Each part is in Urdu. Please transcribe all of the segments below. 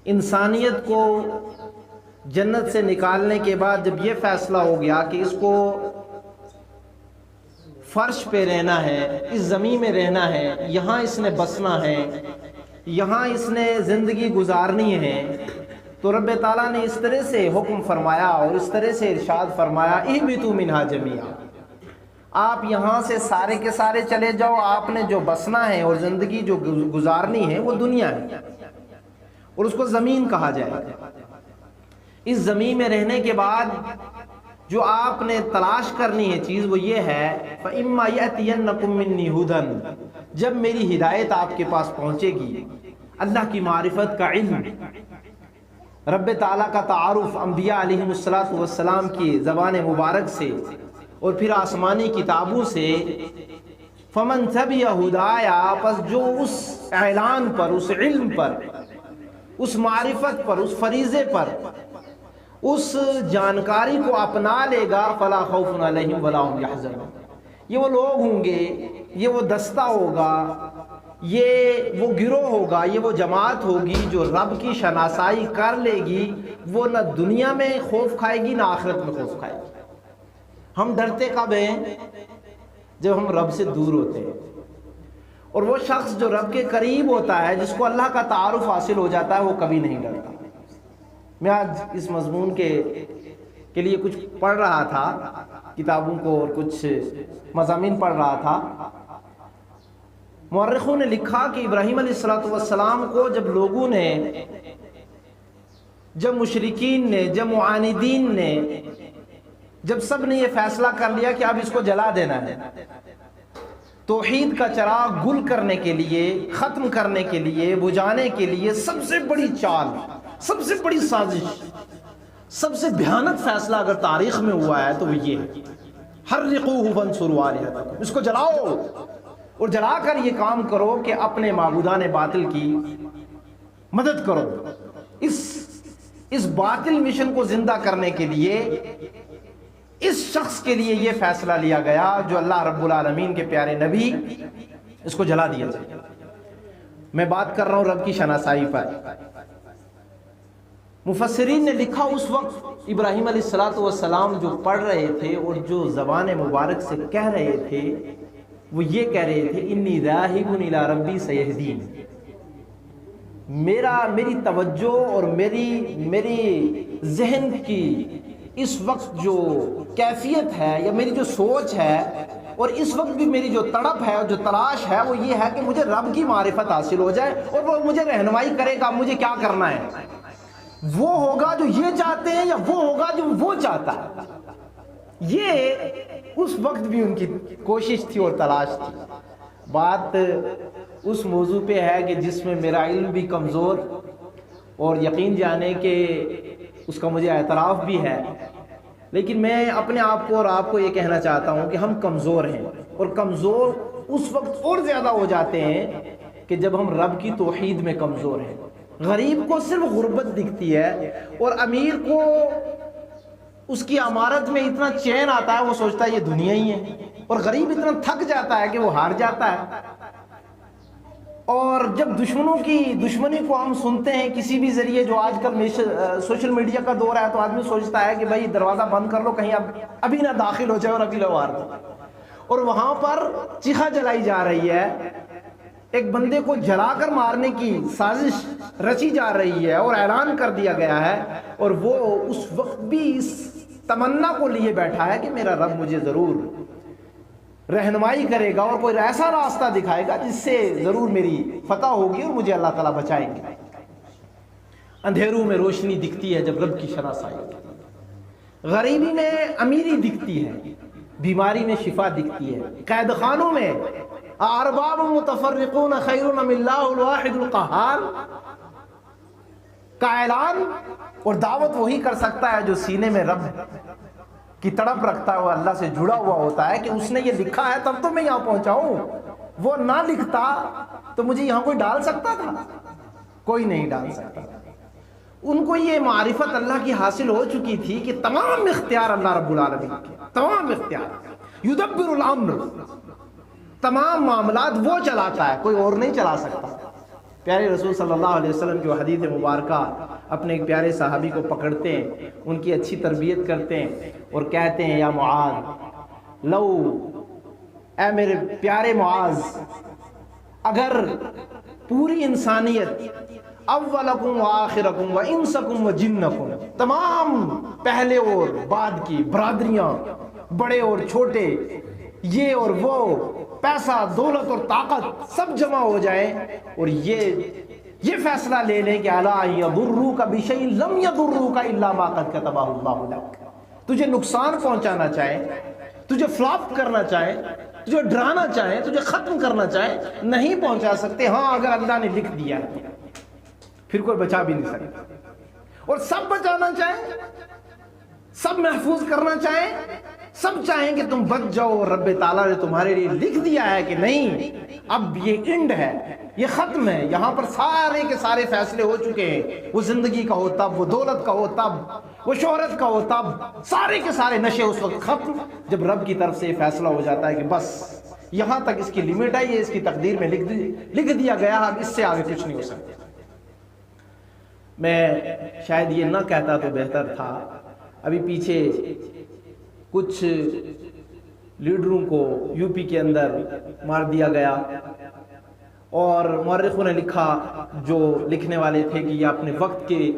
انسانیت کو جنت سے نکالنے کے بعد جب یہ فیصلہ ہو گیا کہ اس کو فرش پہ رہنا ہے، اس زمین میں رہنا ہے، یہاں اس نے بسنا ہے، یہاں اس نے زندگی گزارنی ہے، تو رب تعالیٰ نے اس طرح سے حکم فرمایا اور اس طرح سے ارشاد فرمایا اہبطوا منہا جمیعا، آپ یہاں سے سارے کے سارے چلے جاؤ، آپ نے جو بسنا ہے اور زندگی جو گزارنی ہے وہ دنیا ہے، اور اس کو زمین کہا جائے گا۔ اس زمین میں رہنے کے بعد جو آپ نے تلاش کرنی ہے چیز وہ یہ ہے فَإِمَّا يَأْتِيَنَّكُم مِّنِّي هُدًى، جب میری ہدایت آپ کے پاس پہنچے گی، اللہ کی معرفت کا علم، رب تعالیٰ کا تعارف انبیاء علیہم السلام کی زبان مبارک سے اور پھر آسمانی کتابوں سے، فَمَن تَبِعَ هُدَايَا، پس جو اس اعلان پر، اس علم پر، اس معرفت پر، اس فریضے پر، اس جانکاری کو اپنا لے گا، فلا خوف علیہم ولا هم یحزنون، یہ وہ لوگ ہوں گے، یہ وہ دستہ ہوگا، یہ وہ گروہ ہوگا، یہ وہ جماعت ہوگی جو رب کی شناسائی کر لے گی، وہ نہ دنیا میں خوف کھائے گی نہ آخرت میں خوف کھائے گی۔ ہم ڈرتے کب ہیں؟ جب ہم رب سے دور ہوتے ہیں، اور وہ شخص جو رب کے قریب ہوتا ہے، جس کو اللہ کا تعارف حاصل ہو جاتا ہے، وہ کبھی نہیں ڈرتا۔ میں آج اس مضمون کے لیے کچھ پڑھ رہا تھا، کتابوں کو اور کچھ مضامین پڑھ رہا تھا۔ مورخوں نے لکھا کہ ابراہیم علیہ السلام کو جب لوگوں نے، جب مشرکین نے، جب معاندین نے، جب سب نے یہ فیصلہ کر لیا کہ اب اس کو جلا دینا ہے، توحید کا چراغ گل کرنے کے لیے، ختم کرنے کے لیے، بجھانے کے لیے سب سے بڑی چال، سب سے بڑی سازش، سب سے بھیانک فیصلہ اگر تاریخ میں ہوا ہے تو وہ یہ ہے، حرقوہ وانصروا آلہتکم، اس کو جلاؤ اور جلا کر یہ کام کرو کہ اپنے معبودان باطل کی مدد کرو۔ اس باطل مشن کو زندہ کرنے کے لیے اس شخص کے لیے یہ فیصلہ لیا گیا جو اللہ رب العالمین کے پیارے نبی، اس کو جلا دیا جائے۔ میں بات کر رہا ہوں رب کی شناسائی پر۔ مفسرین نے لکھا اس وقت ابراہیم علیہ السلام جو پڑھ رہے تھے اور جو زبان مبارک سے کہہ رہے تھے، وہ یہ کہہ رہے تھے انی ذاہب الی ربی سیہدین، میری توجہ اور میری ذہن کی اس وقت جو کیفیت ہے یا میری جو سوچ ہے، اور اس وقت بھی میری جو تڑپ ہے اور جو تلاش ہے، وہ یہ ہے کہ مجھے رب کی معرفت حاصل ہو جائے اور وہ مجھے رہنمائی کرے گا مجھے کیا کرنا ہے۔ وہ ہوگا جو یہ چاہتے ہیں یا وہ ہوگا جو وہ چاہتا ہے؟ یہ اس وقت بھی ان کی کوشش تھی اور تلاش تھی۔ بات اس موضوع پہ ہے کہ جس میں میرا علم بھی کمزور اور یقین جانے کہ اس کا مجھے اعتراف بھی ہے، لیکن میں اپنے آپ کو اور آپ کو یہ کہنا چاہتا ہوں کہ ہم کمزور ہیں، اور کمزور اس وقت اور زیادہ ہو جاتے ہیں کہ جب ہم رب کی توحید میں کمزور ہیں۔ غریب کو صرف غربت دکھتی ہے، اور امیر کو اس کی عمارت میں اتنا چین آتا ہے وہ سوچتا ہے یہ دنیا ہی ہے، اور غریب اتنا تھک جاتا ہے کہ وہ ہار جاتا ہے۔ اور جب دشمنوں کی دشمنی کو ہم سنتے ہیں کسی بھی ذریعے، جو آج کل سوشل میڈیا کا دور ہے، تو آدمی سوچتا ہے کہ بھائی دروازہ بند کر لو، کہیں ابھی نہ داخل ہو جائے اور ابھی لوار دو، اور وہاں پر چیخا جلائی جا رہی ہے، ایک بندے کو جلا کر مارنے کی سازش رچی جا رہی ہے اور اعلان کر دیا گیا ہے، اور وہ اس وقت بھی اس تمنا کو لیے بیٹھا ہے کہ میرا رب مجھے ضرور رہنمائی کرے گا اور کوئی ایسا راستہ دکھائے گا جس سے ضرور میری فتح ہوگی اور مجھے اللہ تعالیٰ بچائیں گے۔ اندھیروں میں روشنی دکھتی ہے جب رب کی شناسائی ہوتی ہے، غریبی میں امیری دکھتی ہے، بیماری میں شفا دکھتی ہے، قید خانوں میں ارباب متفرقون خیر ام اللہ الواحد القہار کا اعلان اور دعوت وہی کر سکتا ہے جو سینے میں رب کی تڑپ رکھتا ہے، وہ اللہ سے جڑا ہوا ہوتا ہے کہ اس نے یہ لکھا ہے تب تو میں یہاں پہنچا ہوں، وہ نہ لکھتا تو مجھے یہاں کوئی ڈال سکتا تھا؟ کوئی نہیں ڈال سکتا۔ ان کو یہ معرفت اللہ کی حاصل ہو چکی تھی کہ تمام اختیار اللہ رب العالمین کے، تمام اختیار، یدبر الامر، تمام معاملات وہ چلاتا ہے، کوئی اور نہیں چلا سکتا۔ پیارے رسول صلی اللہ علیہ وسلم جو حدیث مبارکہ اپنے ایک پیارے صحابی کو پکڑتے ہیں، ان کی اچھی تربیت کرتے ہیں اور کہتے ہیں یا معاذ، لو، اے میرے پیارے معاذ، اگر پوری انسانیت، اولکم و آخرکم و انسکم و جنکم، تمام پہلے اور بعد کی برادریاں، بڑے اور چھوٹے، یہ اور وہ، پیسہ، دولت اور طاقت سب جمع ہو جائیں اور یہ فیصلہ لے لیں کہ الا یضروک بشیء لم یضروک الا ما قد کتبہ اللہ لک، تجھے نقصان پہنچانا چاہے، تجھے فلاپ کرنا چاہے، تجھے ڈرانا چاہے، تجھے ختم کرنا چاہے، نہیں پہنچا سکتے، ہاں اگر اللہ نے لکھ دیا ہے پھر کوئی بچا بھی نہیں سکتا۔ اور سب بچانا چاہیں، سب محفوظ کرنا چاہیں، سب چاہیں کہ تم بچ جاؤ، رب تعالیٰ نے تمہارے لیے لکھ دیا ہے کہ نہیں، اب یہ اینڈ ہے، یہ ختم ہے، یہاں پر سارے کے سارے فیصلے ہو چکے ہیں، وہ زندگی کا ہو تب، وہ دولت کا ہو تب، وہ شہرت کا ہو تب، سارے کے سارے نشے اس وقت ختم جب رب کی طرف سے یہ فیصلہ ہو جاتا ہے کہ بس یہاں تک اس کی لمٹ ہے، یہ اس کی تقدیر میں لکھ دیا گیا، اب اس سے آگے کچھ نہیں ہو سکتا۔ میں شاید یہ نہ کہتا تو بہتر تھا، ابھی پیچھے کچھ لیڈروں کو یو پی کے اندر مار دیا گیا، اور مورخوں نے لکھا، جو لکھنے والے تھے، کہ یہ اپنے وقت کے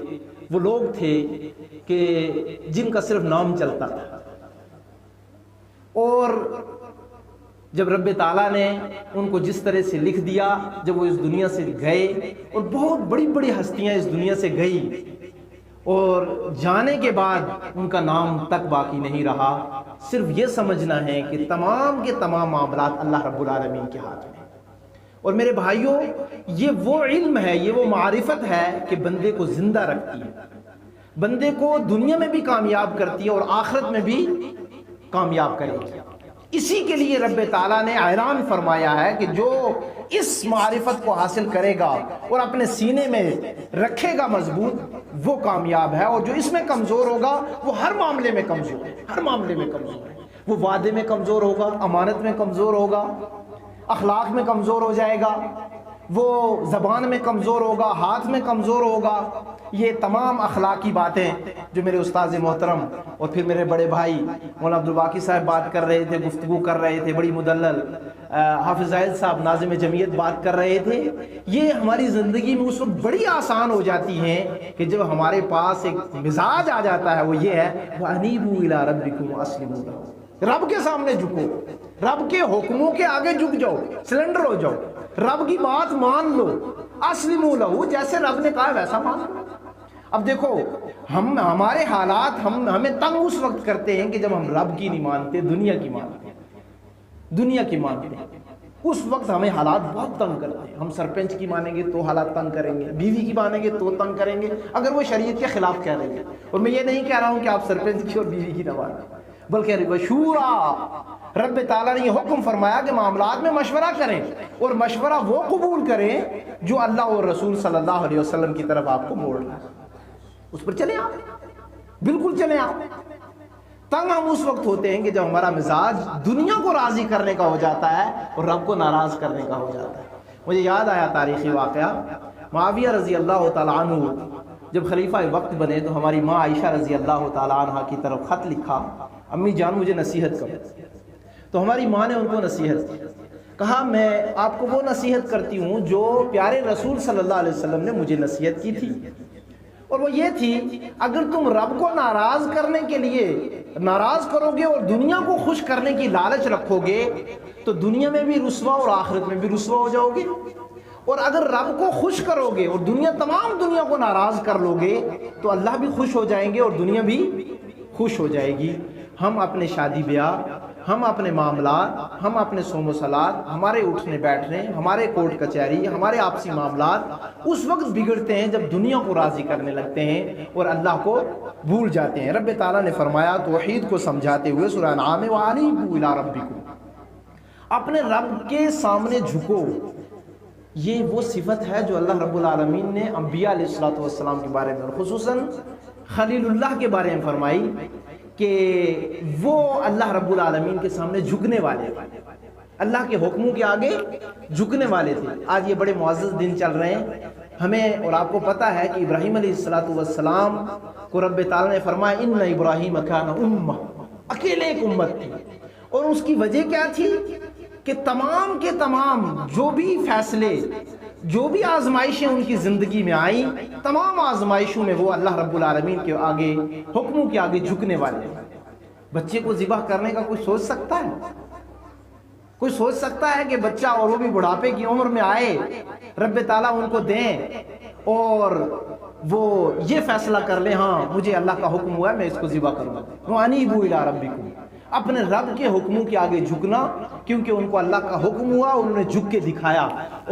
وہ لوگ تھے کہ جن کا صرف نام چلتا تھا، اور جب رب تعالیٰ نے ان کو جس طرح سے لکھ دیا، جب وہ اس دنیا سے گئے، اور بہت بڑی بڑی ہستیاں اس دنیا سے گئی، اور جانے کے بعد ان کا نام تک باقی نہیں رہا، صرف یہ سمجھنا ہے کہ تمام کے تمام معاملات اللہ رب العالمین کے ہاتھ میں۔ اور میرے بھائیوں، یہ وہ علم ہے، یہ وہ معرفت ہے کہ بندے کو زندہ رکھتی ہے، بندے کو دنیا میں بھی کامیاب کرتی ہے اور آخرت میں بھی کامیاب کرے گی۔ اسی کے لیے رب تعالیٰ نے اعلان فرمایا ہے کہ جو اس معرفت کو حاصل کرے گا اور اپنے سینے میں رکھے گا مضبوط، وہ کامیاب ہے، اور جو اس میں کمزور ہوگا وہ ہر معاملے میں کمزور ہے، ہر معاملے میں کمزور ہے، وہ وعدے میں کمزور ہوگا، امانت میں کمزور ہوگا، اخلاق میں کمزور ہو جائے گا، وہ زبان میں کمزور ہوگا، ہاتھ میں کمزور ہوگا۔ یہ تمام اخلاقی باتیں جو میرے استاذ محترم اور پھر میرے بڑے بھائی مولانا عبدالباقی صاحب بات کر رہے تھے، گفتگو کر رہے تھے، بڑی مدلل حافظ زاہد صاحب ناظم جمعیت بات کر رہے تھے، یہ ہماری زندگی میں اس وقت بڑی آسان ہو جاتی ہیں کہ جب ہمارے پاس ایک مزاج آ جاتا ہے، وہ یہ ہے وَأَنِيبُوا إِلَىٰ رَبِّكُمْ وَأَسْلِمُوا لَهُ، رب کے سامنے جھکو، رب کے حکموں کے آگے جھک جاؤ، سلنڈر ہو جاؤ، رب کی بات مان لو، اسلموا لہو، جیسے رب نے کہا ویسا مان لو۔ اب دیکھو، ہمارے حالات ہمیں تنگ اس وقت کرتے ہیں کہ جب ہم رب کی نہیں مانتے، دنیا کی مانتے ہیں، دنیا کی مانتے ہیں، اس وقت ہمیں حالات بہت تنگ کرتے ہیں۔ ہم سرپنچ کی مانیں گے تو حالات تنگ کریں گے، بیوی کی مانیں گے تو تنگ کریں گے، اگر وہ شریعت کے خلاف کہہ رہے ہیں۔ اور میں یہ نہیں کہہ رہا ہوں کہ آپ سرپنچ کی اور بیوی کی نہ مانیں، بلکہ وشورا، رب تعالیٰ نے یہ حکم فرمایا کہ معاملات میں مشورہ کریں، اور مشورہ وہ قبول کریں جو اللہ اور رسول صلی اللہ علیہ وسلم کی طرف آپ کو موڑ رہا ہے، اس پر چلیں آپ، بالکل چلیں آپ۔ تنگ ہم اس وقت ہوتے ہیں کہ جب ہمارا مزاج دنیا کو راضی کرنے کا ہو جاتا ہے اور رب کو ناراض کرنے کا ہو جاتا ہے۔ مجھے یاد آیا تاریخی واقعہ، معاویہ رضی اللہ تعالیٰ عنہ جب خلیفہ وقت بنے تو ہماری ماں عائشہ رضی اللہ تعالیٰ عنہ کی طرف خط لکھا، امی جان مجھے نصیحت کرو۔ تو ہماری ماں نے ان کو نصیحت کی، کہا میں آپ کو وہ نصیحت کرتی ہوں جو پیارے رسول صلی اللہ علیہ وسلم نے مجھے نصیحت کی تھی، اور وہ یہ تھی، اگر تم رب کو ناراض کرنے کے لیے ناراض کرو گے اور دنیا کو خوش کرنے کی لالچ رکھو گے تو دنیا میں بھی رسوا اور آخرت میں بھی رسوا ہو جاؤ گے، اور اگر رب کو خوش کرو گے اور تمام دنیا کو ناراض کر لو گے تو اللہ بھی خوش ہو جائیں گے اور دنیا بھی خوش ہو جائے گی۔ ہم اپنے شادی بیاہ، ہم اپنے معاملات، ہم اپنے صوم و صلات، ہمارے اٹھنے بیٹھنے، ہمارے کورٹ کچہری، ہمارے آپسی معاملات اس وقت بگڑتے ہیں جب دنیا کو راضی کرنے لگتے ہیں اور اللہ کو بھول جاتے ہیں۔ رب تعالیٰ نے فرمایا توحید کو سمجھاتے ہوئے سورہ انعام وَأَنِيبُوا إِلَىٰ رَبِّكُمْ، اپنے رب کے سامنے جھکو۔ یہ وہ صفت ہے جو اللہ رب العالمین نے انبیاء علیہ السلام کے بارے میں اور خصوصاً خلیل اللہ کے بارے میں فرمائی کہ وہ اللہ رب العالمین کے سامنے جھکنے والے، اللہ کے حکموں کے آگے جھکنے والے تھے۔ آج یہ بڑے معزز دن چل رہے ہیں ہمیں، اور آپ کو پتہ ہے کہ ابراہیم علیہ السلام کو رب تعالیٰ نے فرمایا ان ابراہیم کان امہ، اکیلے ایک امت تھی، اور اس کی وجہ کیا تھی کہ تمام کے تمام جو بھی فیصلے، جو بھی آزمائشیں ان کی زندگی میں آئیں، تمام آزمائشوں میں وہ اللہ رب العالمین کے آگے، حکموں کے آگے جھکنے والے ہیں۔ بچے کو ذبح کرنے کا کوئی سوچ سکتا ہے؟ کوئی سوچ سکتا ہے کہ بچہ، اور وہ بھی بڑھاپے کی عمر میں آئے، رب تعالیٰ ان کو دیں اور وہ یہ فیصلہ کر لے ہاں مجھے اللہ کا حکم ہوا ہے میں اس کو ذبح کروں گا؟ وَأَنِيبُوا إِلَىٰ رَبِّكُمْ، اپنے رب کے حکموں کے آگے جھکنا، کیونکہ ان کو اللہ کا حکم ہوا، انہوں نے جھک کے دکھایا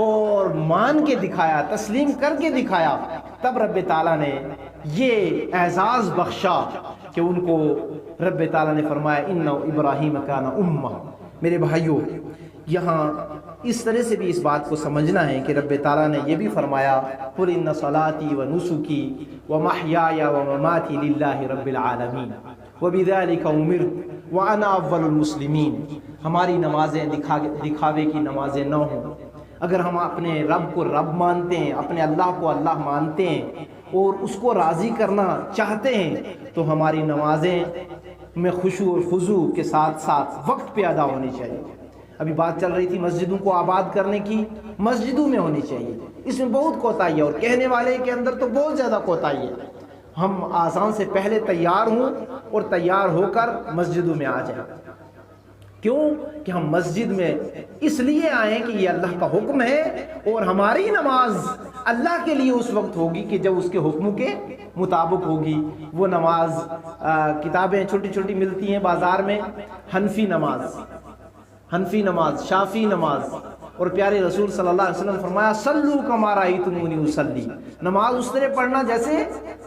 اور مان کے دکھایا، تسلیم کر کے دکھایا، تب رب تعالیٰ نے یہ اعزاز بخشا کہ ان کو رب تعالیٰ نے فرمایا اِنَّ ابراہیم کان امہ۔ میرے بھائیوں، یہاں اس طرح سے بھی اس بات کو سمجھنا ہے کہ رب تعالیٰ نے یہ بھی فرمایا قُلْ إِنَّ صَلَاتِي وَنُسُكِي وَمَحْيَايَ وَمَمَاتِي لِلَّهِ رَبِّ الْعَالَمِينَ وَبِذَلِكَ أُمِرْتُ وَأَنَا أَوَّلُ الْمُسْلِمِينَ۔ ہماری نمازیں دکھاوے کی نمازیں نہ ہوں۔ اگر ہم اپنے رب کو رب مانتے ہیں، اپنے اللہ کو اللہ مانتے ہیں اور اس کو راضی کرنا چاہتے ہیں، تو ہماری نمازیں میں خشوع و خضوع کے ساتھ ساتھ وقت پہ ادا ہونی چاہیے۔ ابھی بات چل رہی تھی مسجدوں کو آباد کرنے کی، مسجدوں میں ہونی چاہیے، اس میں بہت کوتاہی ہے، اور کہنے والے کے اندر تو بہت زیادہ کوتاہی ہے۔ ہم آذان سے پہلے تیار ہوں اور تیار ہو کر مسجدوں میں آ جائیں۔ کیوں کہ ہم مسجد میں اس لیے آئیں کہ یہ اللہ کا حکم ہے، اور ہماری نماز اللہ کے لیے اس وقت ہوگی کہ جب اس کے حکموں کے مطابق ہوگی۔ وہ نماز، کتابیں چھوٹی چھوٹی ملتی ہیں بازار میں، حنفی نماز، شافی نماز، اور پیارے رسول صلی اللہ علیہ وسلم نے فرمایا صلو کما رأیتمونی اصلی، نماز اس طرح پڑھنا جیسے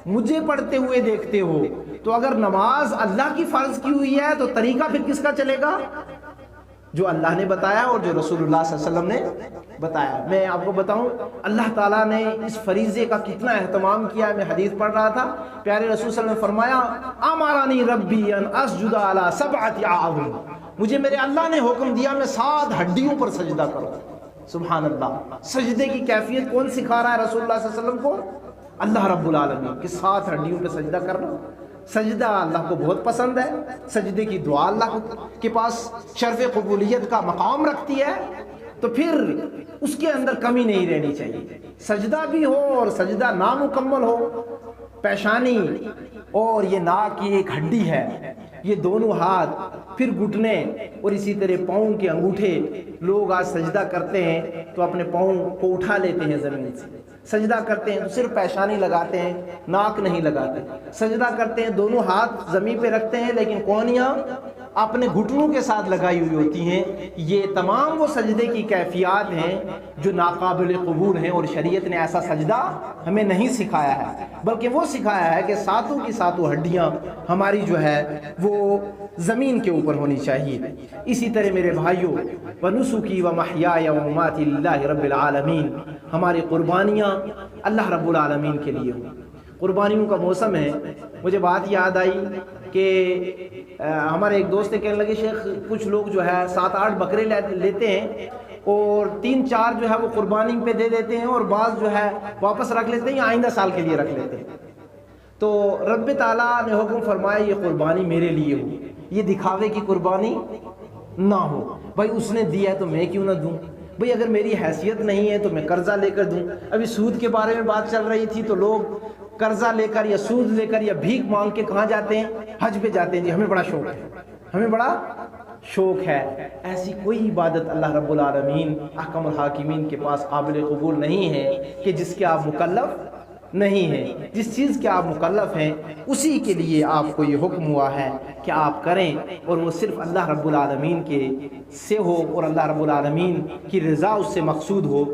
مجھے پڑھتے ہوئے دیکھتے ہو۔ تو اگر نماز اللہ کی فرض کی ہوئی ہے تو طریقہ پھر کس کا چلے گا؟ جو اللہ نے بتایا اور جو رسول اللہ صلی اللہ علیہ وسلم نے بتایا۔ میں آپ کو بتاؤں اللہ تعالیٰ نے اس فریضے کا کتنا اہتمام کیا ہے۔ میں حدیث پڑھ رہا تھا، پیارے رسول صلی اللہ علیہ وسلم نے فرمایا امرنی ربی ان اسجد علی 7 اعظم، مجھے میرے اللہ نے حکم دیا میں 7 ہڈیوں پر سجدہ کروں۔ سبحان اللہ، سجدے کی کیفیت کون سکھا رہا ہے رسول اللہ صلی اللہ علیہ وسلم کو؟ اللہ رب العالمین، کہ 7 ہڈیوں پہ سجدہ کرنا۔ سجدہ اللہ کو بہت پسند ہے، سجدے کی دعا اللہ کے پاس شرف قبولیت کا مقام رکھتی ہے، تو پھر اس کے اندر کمی نہیں رہنی چاہیے۔ سجدہ بھی ہو اور سجدہ نامکمل ہو، پیشانی اور یہ ناک کی ایک ہڈی ہے، یہ دونوں ہاتھ، پھر گھٹنے، اور اسی طرح پاؤں کے انگوٹھے۔ لوگ آج سجدہ کرتے ہیں تو اپنے پاؤں کو اٹھا لیتے ہیں زمین سے، سجدہ کرتے ہیں تو صرف پیشانی لگاتے ہیں، ناک نہیں لگاتے۔ سجدہ کرتے ہیں دونوں ہاتھ زمین پہ رکھتے ہیں لیکن کونیاں اپنے گھٹنوں کے ساتھ لگائی ہوئی ہوتی ہیں۔ یہ تمام وہ سجدے کی کیفیات ہیں جو ناقابل قبول ہیں، اور شریعت نے ایسا سجدہ ہمیں نہیں سکھایا ہے، بلکہ وہ سکھایا ہے کہ 7 کی 7 ہڈیاں ہماری جو ہے وہ زمین کے اوپر ہونی چاہیے۔ اسی طرح میرے بھائیوں، وَنُسُكِي وَمَحْيَايَ وَمَمَاتِي لِلَّهِ رَبِّ الْعَالَمِينَ، ہماری قربانیاں اللہ رب العالمین کے لیے ہوں۔ قربانیوں کا موسم ہے۔ مجھے بات یاد آئی کہ ہمارے ایک دوست کہنے لگے شیخ کچھ لوگ جو ہے 7-8 بکرے لیتے ہیں اور 3-4 جو ہے وہ قربانی پہ دے دیتے ہیں، اور بعض جو ہے واپس رکھ لیتے ہیں یا آئندہ سال کے لیے رکھ لیتے ہیں۔ تو رب تعالیٰ نے حکم فرمایا یہ قربانی میرے لیے ہو، یہ دکھاوے کی قربانی نہ ہو۔ بھائی اس نے دیا ہے تو میں کیوں نہ دوں؟ بھئی اگر میری حیثیت نہیں ہے تو میں قرضہ لے کر دوں۔ ابھی سود کے بارے میں بات چل رہی تھی تو لوگ قرضہ لے کر یا سود لے کر یا بھیک مانگ کے کہاں جاتے ہیں؟ حج پہ جاتے ہیں۔ جی ہمیں بڑا شوق ہے، ہمیں بڑا شوق ہے۔ ایسی کوئی عبادت اللہ رب العالمین احکم الحاکمین کے پاس قابل قبول نہیں ہے کہ جس کے آپ مکلف نہیں ہیں۔ جس چیز کے آپ مکلف ہیں اسی کے لیے آپ کو یہ حکم ہوا ہے کہ آپ کریں، اور وہ صرف اللہ رب العالمین کے سے ہو اور اللہ رب العالمین کی رضا اس سے مقصود ہو۔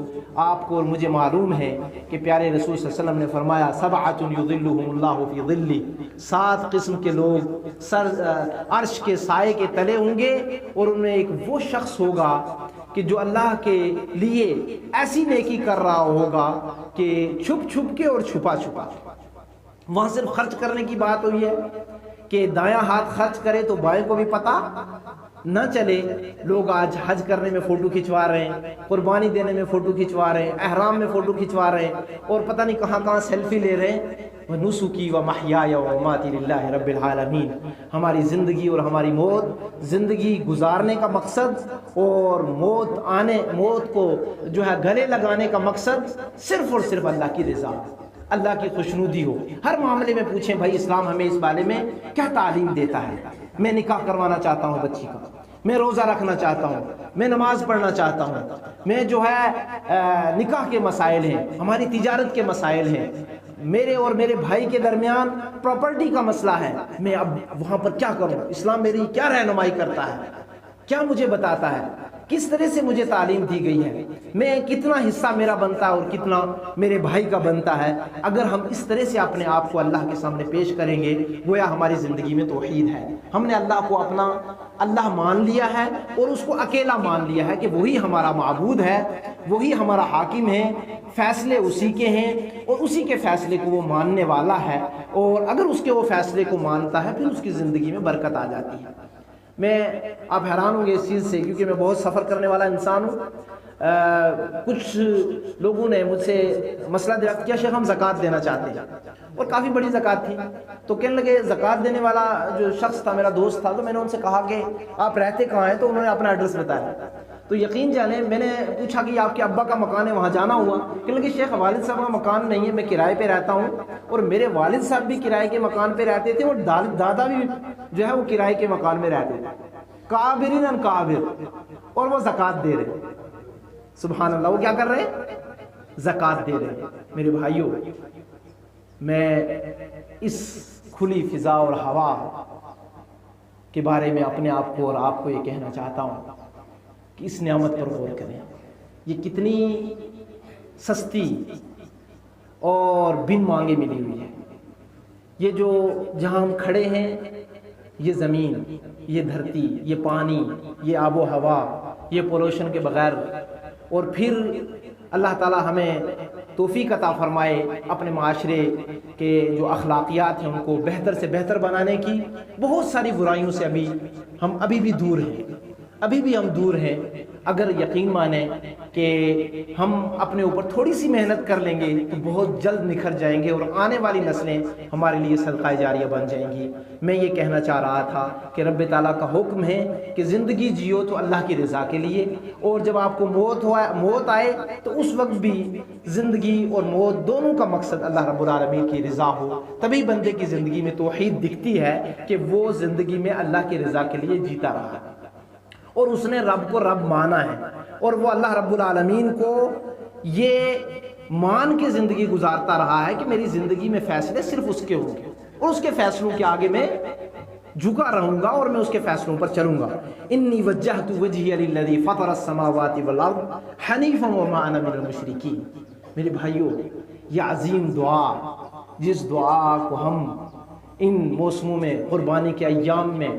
آپ کو اور مجھے معلوم ہے کہ پیارے رسول صلی اللہ علیہ وسلم نے فرمایا 7 یظلهم اللہ فی ظلہ، 7 قسم کے لوگ عرش کے سائے کے تلے ہوں گے، اور ان میں ایک وہ شخص ہوگا کہ جو اللہ کے لیے ایسی نیکی کر رہا ہوگا کہ چھپ چھپ کے اور چھپا چھپا۔ وہاں صرف خرچ کرنے کی بات ہوئی ہے کہ دایاں ہاتھ خرچ کرے تو بائیں کو بھی پتہ نہ چلے۔ لوگ آج حج کرنے میں فوٹو کھنچوا رہے ہیں، قربانی دینے میں فوٹو کھنچوا رہے ہیں، احرام میں فوٹو کھنچوا رہے ہیں، اور پتہ نہیں کہاں کہاں سیلفی لے رہے ہیں۔ وَنُسُكِي وَمَحْيَايَ وَمَمَاتِي لِلَّهِ رَبِّ الْعَالَمِينَ۔ ہماری زندگی اور ہماری موت، زندگی گزارنے کا مقصد اور موت کو جو ہے گلے لگانے کا مقصد صرف اور صرف اللہ کی رضا، اللہ کی خوشنودی ہو۔ ہر معاملے میں پوچھیں بھائی اسلام ہمیں اس بارے میں کیا تعلیم دیتا ہے؟ میں نکاح کروانا چاہتا ہوں بچی کا، میں روزہ رکھنا چاہتا ہوں، میں نماز پڑھنا چاہتا ہوں، میں جو ہے نکاح کے مسائل ہیں، ہماری تجارت کے مسائل ہیں، میرے اور میرے بھائی کے درمیان پراپرٹی کا مسئلہ ہے، میں اب وہاں پر کیا کروں؟ اسلام میری کیا رہنمائی کرتا ہے، کیا مجھے بتاتا ہے، کس طرح سے مجھے تعلیم دی گئی ہے، میں کتنا حصہ میرا بنتا ہے اور کتنا میرے بھائی کا بنتا ہے۔ اگر ہم اس طرح سے اپنے آپ کو اللہ کے سامنے پیش کریں گے، گویا ہماری زندگی میں توحید ہے، ہم نے اللہ کو اپنا اللہ مان لیا ہے اور اس کو اکیلا مان لیا ہے کہ وہی ہمارا معبود ہے، وہی ہمارا حاکم ہے، فیصلے اسی کے ہیں اور اسی کے فیصلے کو وہ ماننے والا ہے، اور اگر اس کے وہ فیصلے کو مانتا ہے پھر اس کی زندگی میں برکت آ جاتی ہے۔ میں آپ حیران ہوں گے اس چیز سے، کیونکہ میں بہت سفر کرنے والا انسان ہوں۔ کچھ لوگوں نے مجھ سے مسئلہ دریافت کیا، شیخ ہم زکوٰۃ دینا چاہتے ہیں، اور کافی بڑی زکوٰۃ تھی، تو کہنے لگے زکوٰۃ دینے والا جو شخص تھا میرا دوست تھا، تو میں نے ان سے کہا کہ آپ رہتے کہاں ہیں، تو انہوں نے اپنا ایڈریس بتایا، تو یقین جانے میں نے پوچھا کہ آپ کے ابا کا مکان ہے، وہاں جانا ہوا، کہنے لگے شیخ والد صاحب کا مکان نہیں ہے، میں کرائے پہ رہتا ہوں، اور میرے والد صاحب بھی کرائے کے مکان پہ رہتے تھے اور دادا بھی جو ہے وہ کرائے کے مکان میں رہتے تھے، کابرین ان کابر، اور وہ زکوٰۃ دے رہے۔ سبحان اللہ، وہ کیا کر رہے ہیں؟ زکوٰۃ دے رہے ہیں۔ میرے بھائیوں، میں اس کھلی فضا اور ہوا کے بارے میں اپنے آپ کو اور آپ کو یہ کہنا چاہتا ہوں کہ اس نعمت پر غور کریں، یہ کتنی سستی اور بن مانگے ملی ہوئی ہے۔ یہ جو جہاں ہم کھڑے ہیں، یہ زمین، یہ دھرتی، یہ پانی، یہ آب و ہوا، یہ پولوشن کے بغیر، اور پھر اللہ تعالی ہمیں توفیق عطا فرمائے اپنے معاشرے کے جو اخلاقیات ہیں ان کو بہتر سے بہتر بنانے کی۔ بہت ساری برائیوں سے ہم ابھی بھی دور ہیں، ابھی بھی ہم دور ہیں۔ اگر یقین مانیں کہ ہم اپنے اوپر تھوڑی سی محنت کر لیں گے تو بہت جلد نکھر جائیں گے اور آنے والی نسلیں ہمارے لیے صدقہ جاریہ بن جائیں گی۔ میں یہ کہنا چاہ رہا تھا کہ رب تعالیٰ کا حکم ہے کہ زندگی جیو تو اللہ کی رضا کے لیے، اور جب آپ کو موت آئے تو اس وقت بھی زندگی اور موت دونوں کا مقصد اللہ رب العالمین کی رضا ہو۔ تبھی بندے کی زندگی میں توحید دکھتی ہے کہ وہ زندگی میں اللہ کی رضا کے لیے جیتا رہا ہے اور اس نے رب کو رب مانا ہے، اور وہ اللہ رب العالمین کو یہ مان کے زندگی گزارتا رہا ہے کہ میری زندگی میں فیصلے صرف اس کے ہوں گے اور اس کے فیصلوں کے آگے میں جھکا رہوں گا اور میں اس کے فیصلوں پر چلوں گا۔ انی وجہت وجہی للذی فطر السماوات والارض حنیفا وما انا من المشرکین۔ میرے بھائیوں، یہ عظیم دعا، جس دعا کو ہم ان موسموں میں، قربانی کے ایام میں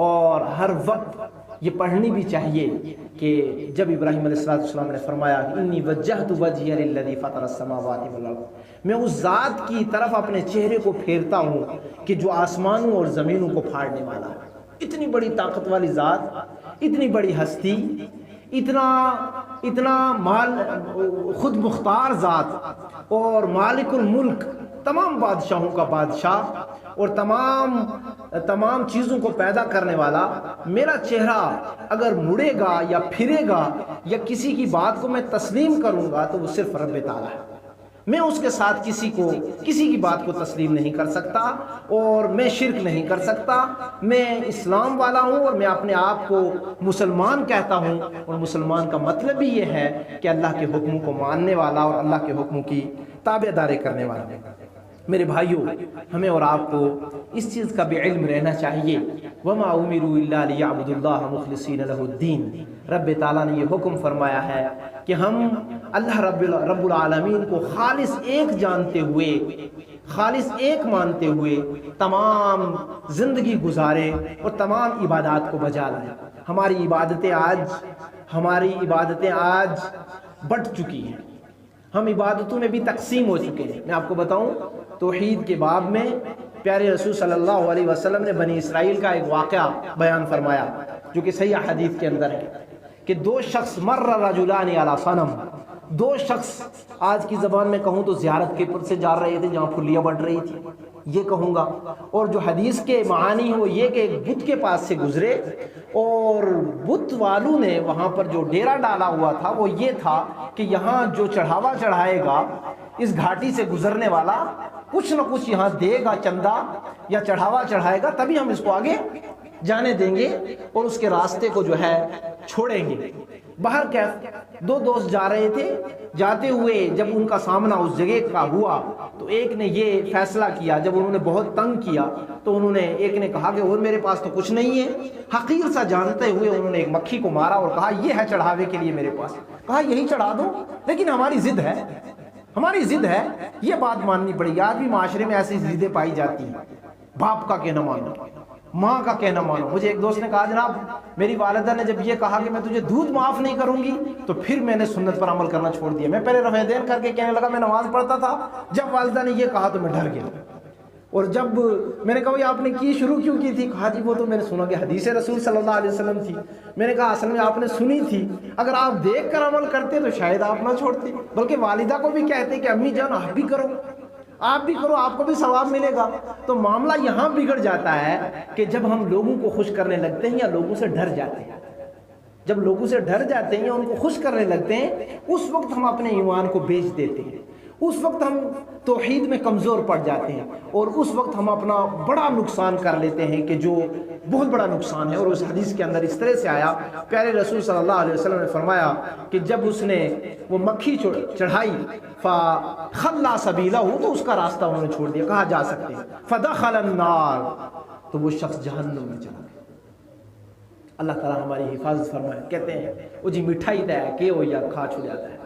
اور ہر وقت یہ پڑھنی بھی چاہیے کہ جب ابراہیم علیہ السلام نے فرمایا انی وجہت وجہی للذی فطر السماوات والارض، میں اس ذات کی طرف اپنے چہرے کو پھیرتا ہوں کہ جو آسمانوں اور زمینوں کو پھاڑنے والا ہے۔ اتنی بڑی طاقت والی ذات، اتنی بڑی ہستی، اتنا مال خود مختار ذات اور مالک الملک، تمام بادشاہوں کا بادشاہ اور تمام چیزوں کو پیدا کرنے والا، میرا چہرہ اگر مڑے گا یا پھرے گا یا کسی کی بات کو میں تسلیم کروں گا تو وہ صرف رب تعالیٰ ہے۔ میں اس کے ساتھ کسی کی بات کو تسلیم نہیں کر سکتا اور میں شرک نہیں کر سکتا۔ میں اسلام والا ہوں اور میں اپنے آپ کو مسلمان کہتا ہوں، اور مسلمان کا مطلب بھی یہ ہے کہ اللہ کے حکموں کو ماننے والا اور اللہ کے حکموں کی تابع داری کرنے والا۔ میرے بھائیوں، ہمیں اور آپ کو اس چیز کا بھی علم رہنا چاہیے، وَمَا أُمِرُوا إِلَّا لِيَعْبُدُوا اللَّهَ مُخْلِصِينَ لَهُ الدِّينَ۔ رب تعالیٰ نے یہ حکم فرمایا ہے کہ ہم اللہ رب العالمین کو خالص ایک جانتے ہوئے، خالص ایک مانتے ہوئے تمام زندگی گزارے اور تمام عبادات کو بجا لائیں۔ ہماری عبادتیں آج بٹ چکی ہیں، ہم عبادتوں میں بھی تقسیم ہو چکے ہیں۔ میں آپ کو بتاؤں، توحید کے باب میں پیارے رسول صلی اللہ علیہ وسلم نے بنی اسرائیل کا ایک واقعہ بیان فرمایا جو کہ صحیح حدیث کے اندر ہے کہ دو شخص مر رجلان علی صنم، دو شخص آج کی زبان میں کہوں تو زیارت کے پر سے جا رہے تھے جہاں پھلیاں بڑھ رہی تھی، یہ کہوں گا، اور جو حدیث کے معانی ہو یہ کہ ایک بت کے پاس سے گزرے اور بت والوں نے وہاں پر جو ڈیرا ڈالا ہوا تھا وہ یہ تھا کہ یہاں جو چڑھاوا چڑھائے گا اس گھاٹی سے گزرنے والا کچھ نہ کچھ یہاں دے گا چندہ یا چڑھاوا چڑھائے گا، تبھی ہم اس کو آگے جانے دیں گے اور اس کے راستے کو جو ہے چھوڑیں گے۔ باہر کیف دو دوست جا رہے تھے، جاتے ہوئے جب ان کا سامنا اس جگہ کا ہوا تو ایک نے یہ فیصلہ کیا، جب انہوں نے بہت تنگ کیا تو انہوں نے ایک نے کہا کہ اور میرے پاس تو کچھ نہیں ہے، حقیر سا جانتے ہوئے انہوں نے ایک مکھی کو مارا اور کہا یہ ہے چڑھاوے کے لیے میرے پاس، کہا یہی چڑھا دو، لیکن ہماری ضد ہے، ہماری ضد ہے، یہ بات ماننی پڑے گی۔ آج بھی معاشرے میں ایسی ضدیں پائی جاتی ہیں، باپ کا کہنا مانو، ماں کا کہنا مانو۔ مجھے ایک دوست نے کہا جناب میری والدہ نے جب یہ کہا کہ میں تجھے دودھ معاف نہیں کروں گی تو پھر میں نے سنت پر عمل کرنا چھوڑ دیا، میں پہلے رفع دین کر کے کہنے لگا میں نماز پڑھتا تھا، جب والدہ نے یہ کہا تو میں ڈر گیا، اور جب میں نے کہا یہ آپ نے کی شروع کیوں کی تھی؟ کہا جی وہ تو میں نے سنا کہ حدیث رسول صلی اللہ علیہ وسلم تھی۔ میں نے کہا اصل میں آپ نے سنی تھی، اگر آپ دیکھ کر عمل کرتے تو شاید آپ نہ چھوڑتے، بلکہ والدہ کو بھی کہتے کہ امی جان آپ بھی کرو، آپ بھی کرو، آپ کو بھی ثواب ملے گا۔ تو معاملہ یہاں بگڑ جاتا ہے کہ جب ہم لوگوں کو خوش کرنے لگتے ہیں یا لوگوں سے ڈر جاتے ہیں، جب لوگوں سے ڈر جاتے ہیں یا ان کو خوش کرنے لگتے ہیں اس وقت ہم اپنے ایمان کو بیچ دیتے ہیں، اس وقت ہم توحید میں کمزور پڑ جاتے ہیں اور اس وقت ہم اپنا بڑا نقصان کر لیتے ہیں کہ جو بہت بڑا نقصان ہے۔ اور اس حدیث کے اندر اس طرح سے آیا، پیارے رسول صلی اللہ علیہ وسلم نے فرمایا کہ جب اس نے وہ مکھی چڑھائی فخلا سبیلہ تو اس کا راستہ انہوں نے چھوڑ دیا، کہا جا سکتے ہیں، فدخل النار تو وہ شخص جہنم میں چلا گیا۔ اللہ تعالیٰ ہماری حفاظت فرمائے۔ کہتے ہیں وہ جی مٹھائی دے کہ وہ یا کھا چھو جاتا ہے،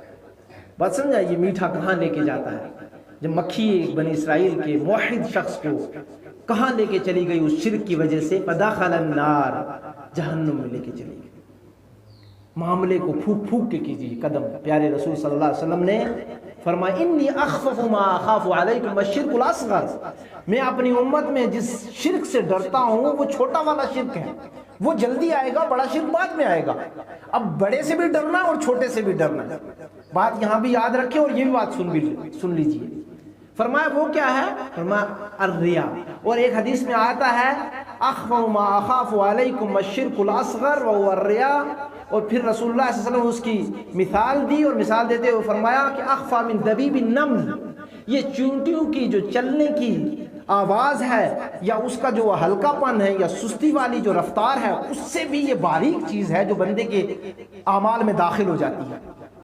بات سمجھا، یہ میٹھا کہاں لے کے جاتا ہے؟ جب مکھی بنی اسرائیل کے موحد شخص کو کہاں لے کے چلی گئی؟ اس شرک کی وجہ سے فدخل النار، جہنم میں لے کے چلی گئی۔ معاملے کو پھوک پھوک کے کیجیے قدم۔ پیارے رسول صلی اللہ علیہ وسلم نے فرمایا انی اخفف ما اخاف علیکم الشرک الاصغر، میں اپنی امت میں جس شرک سے ڈرتا ہوں وہ چھوٹا والا شرک ہے، وہ جلدی آئے گا، بڑا شرک بعد میں آئے گا۔ اب بڑے سے بھی ڈرنا اور چھوٹے سے بھی ڈرنا، بات یہاں بھی یاد رکھیں اور یہ بھی بات سن لیجیے۔ فرمایا وہ کیا ہے؟ فرمایا الریا، اور ایک حدیث میں آتا ہے اخفف ما اخاف علیکم الشرک الاصغر وهو الریا، اور پھر رسول اللہ صلی اللہ علیہ وسلم نے اس کی مثال دی اور مثال دیتے ہوئے فرمایا کہ اخفا من دبیب النمل، یہ چونٹیوں کی جو چلنے کی آواز ہے یا اس کا جو ہلکا پن ہے یا سستی والی جو رفتار ہے اس سے بھی یہ باریک چیز ہے جو بندے کے اعمال میں داخل ہو جاتی ہے۔